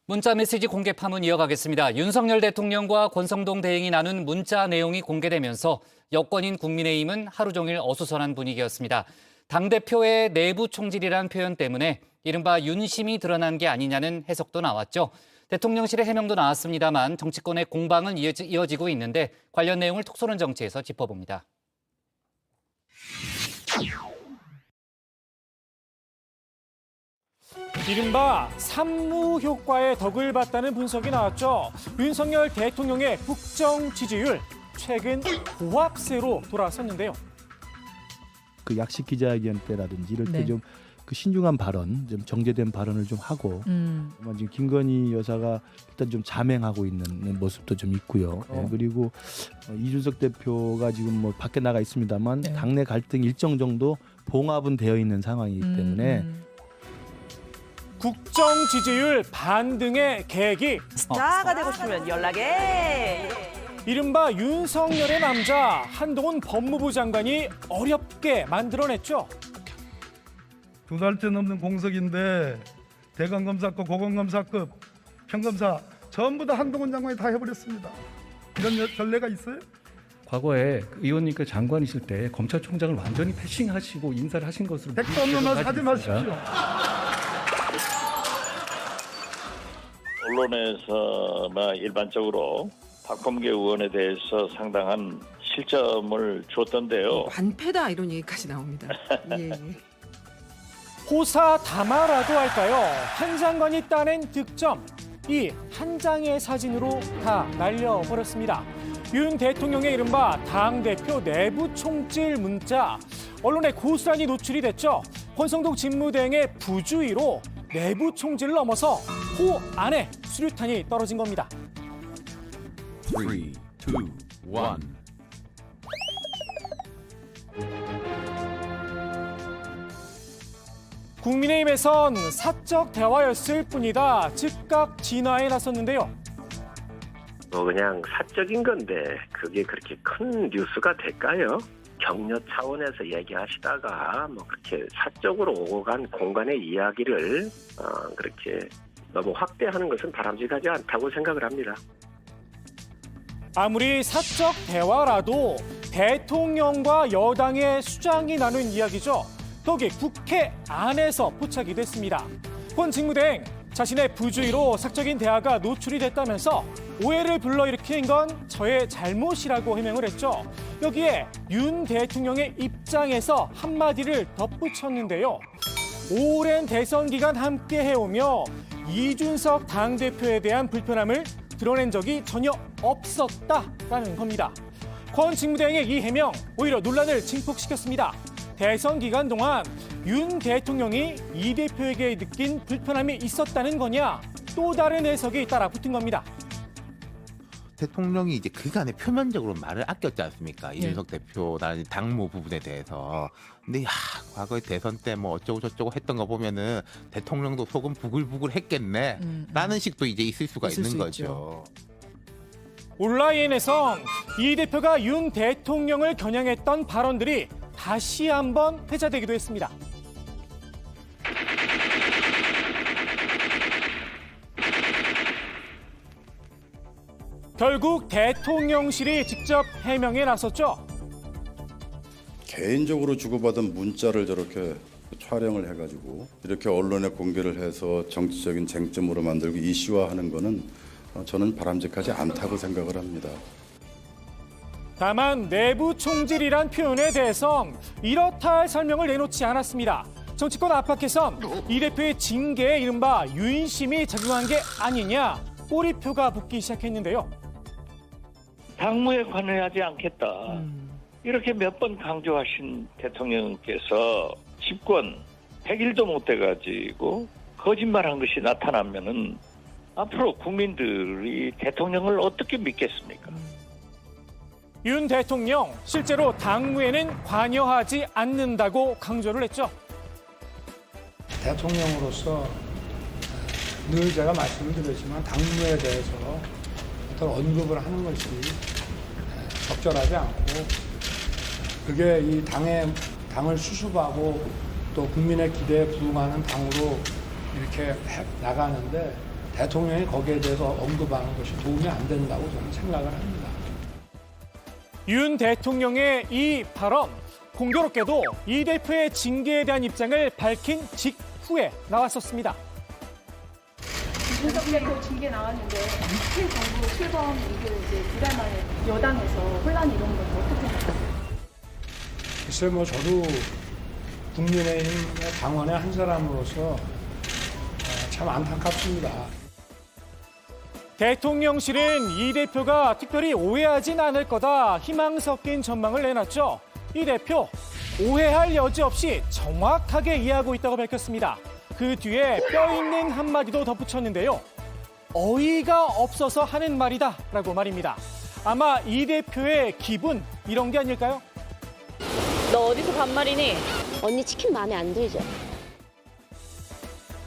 문자 메시지 공개 파문 이어가겠습니다. 윤석열 대통령과 권성동 대행이 나눈 문자 내용이 공개되면서 여권인 국민의힘은 하루 종일 어수선한 분위기였습니다. 당대표의 내부 총질이라는 표현 때문에 이른바 윤심이 드러난 게 아니냐는 해석도 나왔죠. 대통령실의 해명도 나왔습니다만 정치권의 공방은 이어지고 있는데 관련 내용을 톡쏘는 정치에서 짚어봅니다. 이른바 산무 효과의 덕을 봤다는 분석이 나왔죠. 윤석열 대통령의 국정 지지율 최근 고압세로 돌아섰는데요. 그 약식 기자회견 때라든지 이럴 네. 때 좀 그 신중한 발언, 좀 정제된 발언을 좀 하고 지금 김건희 여사가 일단 좀 자맹하고 있는 모습도 좀 있고요. 네, 그리고 이준석 대표가 지금 뭐 밖에 나가 있습니다만 네. 당내 갈등 일정 정도 봉합은 되어 있는 상황이기 때문에 국정 지지율 반등의 계기. 스타가 되고 싶으면 연락해. 이른바 윤석열의 남자 한동훈 법무부 장관이 어렵게 만들어냈죠. 2달째 넘는 공석인데 대검검사급, 고검검사급, 평검사 전부 다 한동훈 장관이 다 해버렸습니다. 이런 전례가 있어요? 과거에 의원님께 장관이실 때 검찰총장을 완전히 패싱하시고 인사를 하신 것으로 백도 없는 말 하지 마십시오. 언론에서나 일반적으로 박범계 의원에 대해서 상당한 실점을 줬던데요. 반패다 이런 얘기까지 나옵니다. 예. 호사다마라도 할까요? 한 장관이 따낸 득점, 이 한 장의 사진으로 다 날려버렸습니다. 윤 대통령의 이른바 당대표 내부 총질 문자, 언론에 고스란히 노출이 됐죠. 권성동 직무대행의 부주의로 내부 총질을 넘어서 호 안에 수류탄이 떨어진 겁니다. 3, 2, 1. 국민의힘에선 사적 대화였을 뿐이다 즉각 진화에 나섰는데요. 그냥 사적인 건데 그게 그렇게 큰 뉴스가 될까요? 격려 차원에서 얘기하시다가 그렇게 사적으로 오고 간 공간의 이야기를 그렇게 너무 확대하는 것은 바람직하지 않다고 생각을 합니다. 아무리 사적 대화라도 대통령과 여당의 수장이 나눈 이야기죠. 더욱이 국회 안에서 포착이 됐습니다. 권 직무대행 자신의 부주의로 사적인 대화가 노출이 됐다면서 오해를 불러일으킨 건 저의 잘못이라고 해명을 했죠. 여기에 윤 대통령의 입장에서 한마디를 덧붙였는데요. 오랜 대선 기간 함께 해오며 이준석 당대표에 대한 불편함을 드러낸 적이 전혀 없었다라는 겁니다. 권 직무대행의 이 해명 오히려 논란을 증폭시켰습니다. 대선 기간 동안 윤 대통령이 이 대표에게 느낀 불편함이 있었다는 거냐, 또 다른 해석이 따라 붙은 겁니다. 대통령이 이제 그간에 표면적으로 말을 아꼈지 않습니까? 이준석 대표라는 당무 부분에 대해서. 근데 과거에 대선 때 뭐 어쩌고 저쩌고 했던 거 보면은 대통령도 속은 부글부글 했겠네 라는 식도 이제 있을 수가 있는 거죠. 온라인에선 이 대표가 윤 대통령을 겨냥했던 발언들이 다시 한번 회자되기도 했습니다. 결국 대통령실이 직접 해명에 나섰죠. 개인적으로 주고받은 문자를 저렇게 촬영을 해가지고 이렇게 언론에 공개를 해서 정치적인 쟁점으로 만들고 이슈화하는 거는 저는 바람직하지 않다고 생각을 합니다. 다만 내부 총질이란 표현에 대해선 이렇다 할 설명을 내놓지 않았습니다. 정치권 압박에선 이 대표의 징계에 이른바 윤심이 작용한 게 아니냐 꼬리표가 붙기 시작했는데요. 당무에 관여하지 않겠다. 이렇게 몇 번 강조하신 대통령께서 집권 100일도 못 돼가지고 거짓말한 것이 나타나면은 앞으로 국민들이 대통령을 어떻게 믿겠습니까? 윤 대통령 실제로 당무에는 관여하지 않는다고 강조를 했죠. 대통령으로서 늘 제가 말씀을 드렸지만 당무에 대해서 어떤 언급을 하는 것이 적절하지 않고 그게 이 당을 수습하고 또 국민의 기대에 부응하는 당으로 이렇게 나가는데 대통령이 거기에 대해서 언급하는 것이 도움이 안 된다고 저는 생각을 합니다. 윤 대통령의 이 발언, 공교롭게도 이 대표의 징계에 대한 입장을 밝힌 직후에 나왔었습니다. 이준석 대표 징계 나왔는데 이틀 정부 출범 이후 이제 2달 만에 여당에서 혼란이 이런 건 어떻게 생각하세요? 글쎄 뭐 저도 국민의힘 당원의 한 사람으로서 참 안타깝습니다. 대통령실은 이 대표가 특별히 오해하진 않을 거다 희망 섞인 전망을 내놨죠. 이 대표 오해할 여지 없이 정확하게 이해하고 있다고 밝혔습니다. 그 뒤에 뼈 있는 한마디도 덧붙였는데요. 어이가 없어서 하는 말이다라고 말입니다. 아마 이 대표의 기분 이런 게 아닐까요? 너 어디서 반말이니? 언니 치킨 마음에 안 들죠?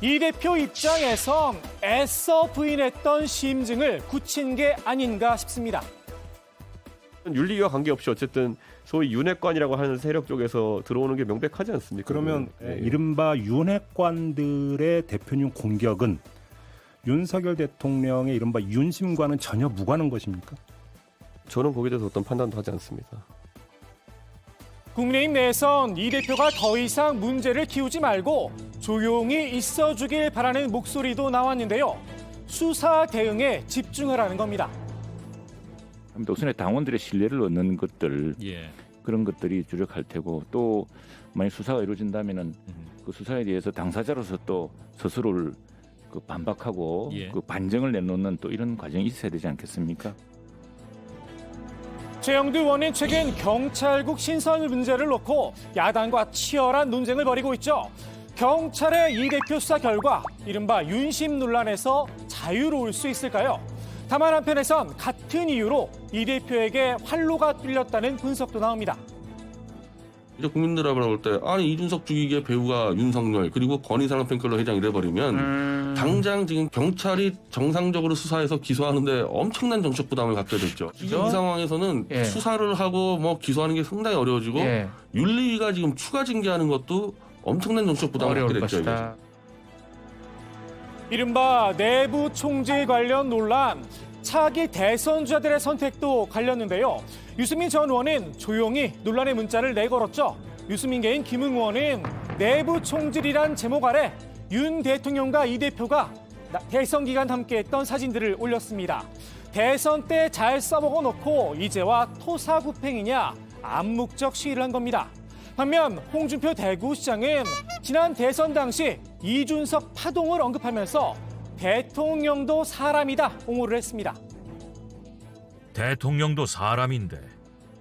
이 대표 입장에선 애써 부인했던 심증을 굳힌 게 아닌가 싶습니다. 윤리와 관계없이 어쨌든 소위 윤핵관이라고 하는 세력 쪽에서 들어오는 게 명백하지 않습니까? 그러면 이른바 윤핵관들의 대표님 공격은 윤석열 대통령의 이른바 윤심과는 전혀 무관한 것입니까? 저는 거기에 대해서 어떤 판단도 하지 않습니다. 국민의힘 내에선 이 대표가 더 이상 문제를 키우지 말고 조용히 있어주길 바라는 목소리도 나왔는데요. 수사 대응에 집중하라는 겁니다. 우선에 당원들의 신뢰를 얻는 것들 그런 것들이 주력할 테고 또 만약 수사가 이루어진다면은 그 수사에 대해서 당사자로서 또 스스로를 그 반박하고 그 반정을 내놓는 또 이런 과정이 있어야 되지 않겠습니까? 최영두 의원은 최근 경찰국 신설 문제를 놓고 야당과 치열한 논쟁을 벌이고 있죠. 경찰의 이 대표 수사 결과 이른바 윤심 논란에서 자유로울 수 있을까요? 다만 한편에선 같은 이유로 이 대표에게 활로가 뚫렸다는 분석도 나옵니다. 이제 국민들 앞으로 볼 때 아니 이준석 죽이기의 배우가 윤석열 그리고 권위사랑 팬클럽 회장 이래버리면 당장 지금 경찰이 정상적으로 수사해서 기소하는데 엄청난 정책 부담을 갖게 됐죠. 지금 이 상황에서는 수사를 하고 뭐 기소하는 게 상당히 어려워지고 윤리위가 지금 추가 징계하는 것도 엄청난 정책 부담을 갖게 됐죠. 이른바 내부 총질 관련 논란, 차기 대선주자들의 선택도 갈렸는데요. 유승민 전 의원은 조용히 논란의 문자를 내걸었죠. 유승민계인 김웅 의원은 내부 총질이란 제목 아래 윤 대통령과 이 대표가 대선 기간 함께했던 사진들을 올렸습니다. 대선 때 잘 써먹어 놓고 이제와 토사구팽이냐 암묵적 시위를 한 겁니다. 반면 홍준표 대구시장은 지난 대선 당시 이준석 파동을 언급하면서 대통령도 사람이다 옹호를 했습니다. 대통령도 사람인데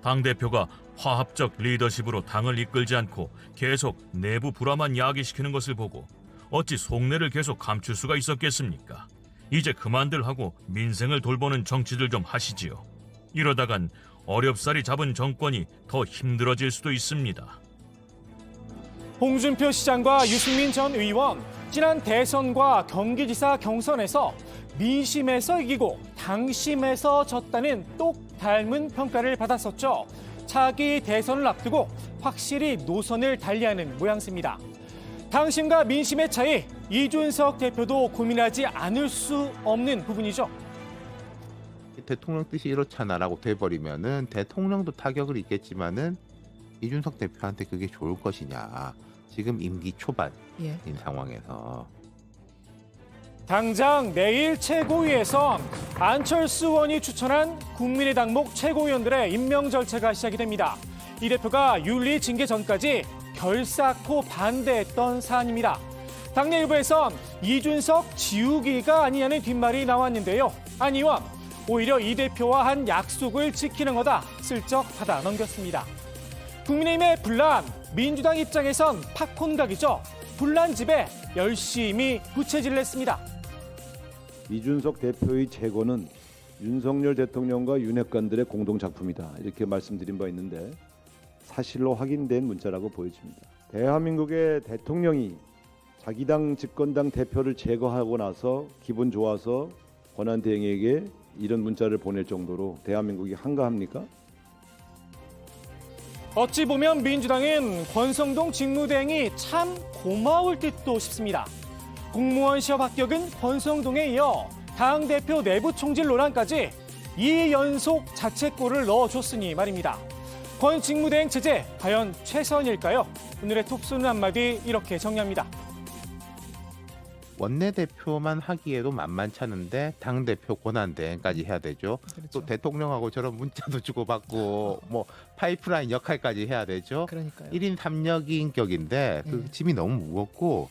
당대표가 화합적 리더십으로 당을 이끌지 않고 계속 내부 불화만 야기시키는 것을 보고 어찌 속내를 계속 감출 수가 있었겠습니까? 이제 그만들 하고 민생을 돌보는 정치들 좀 하시지요. 이러다간 어렵사리 잡은 정권이 더 힘들어질 수도 있습니다. 홍준표 시장과 유승민 전 의원, 지난 대선과 경기지사 경선에서 민심에서 이기고 당심에서 졌다는 똑 닮은 평가를 받았었죠. 차기 대선을 앞두고 확실히 노선을 달리하는 모양새입니다. 당심과 민심의 차이, 이준석 대표도 고민하지 않을 수 없는 부분이죠. 대통령 뜻이 이렇잖아라고 돼버리면은 대통령도 타격을 입겠지만은 이준석 대표한테 그게 좋을 것이냐. 지금 임기 초반인 상황에서. 당장 내일 최고위에선 안철수 의원이 추천한 국민의당목 최고위원들의 임명 절차가 시작이 됩니다. 이 대표가 윤리 징계 전까지 결사코 반대했던 사안입니다. 당내 일부에선 이준석 지우기가 아니냐는 뒷말이 나왔는데요. 안 의원, 오히려 이 대표와 한 약속을 지키는 거다 슬쩍 받아 넘겼습니다. 국민의힘의 분란, 민주당 입장에선 팝콘각이죠. 분란집에 열심히 부채질을 했습니다. 이준석 대표의 제거는 윤석열 대통령과 윤핵관들의 공동 작품이다. 이렇게 말씀드린 바 있는데 사실로 확인된 문자라고 보여집니다. 대한민국의 대통령이 자기 당 집권당 대표를 제거하고 나서 기분 좋아서 권한대행에게 이런 문자를 보낼 정도로 대한민국이 한가합니까? 어찌 보면 민주당은 권성동 직무대행이 참 고마울 듯도 싶습니다. 공무원 시험 합격은 권성동에 이어 당대표 내부 총질 논란까지 2일 연속 자책골을 넣어줬으니 말입니다. 권 직무대행 체제 과연 최선일까요? 오늘의 톡쏘는 한마디 이렇게 정리합니다. 원내대표만 하기에도 만만찮은데 당대표 권한대행까지 해야 되죠. 또 대통령하고 저런 문자도 주고받고 뭐 파이프라인 역할까지 해야 되죠. 그러니까요. 1인 3역인격인데 그 짐이 너무 무겁고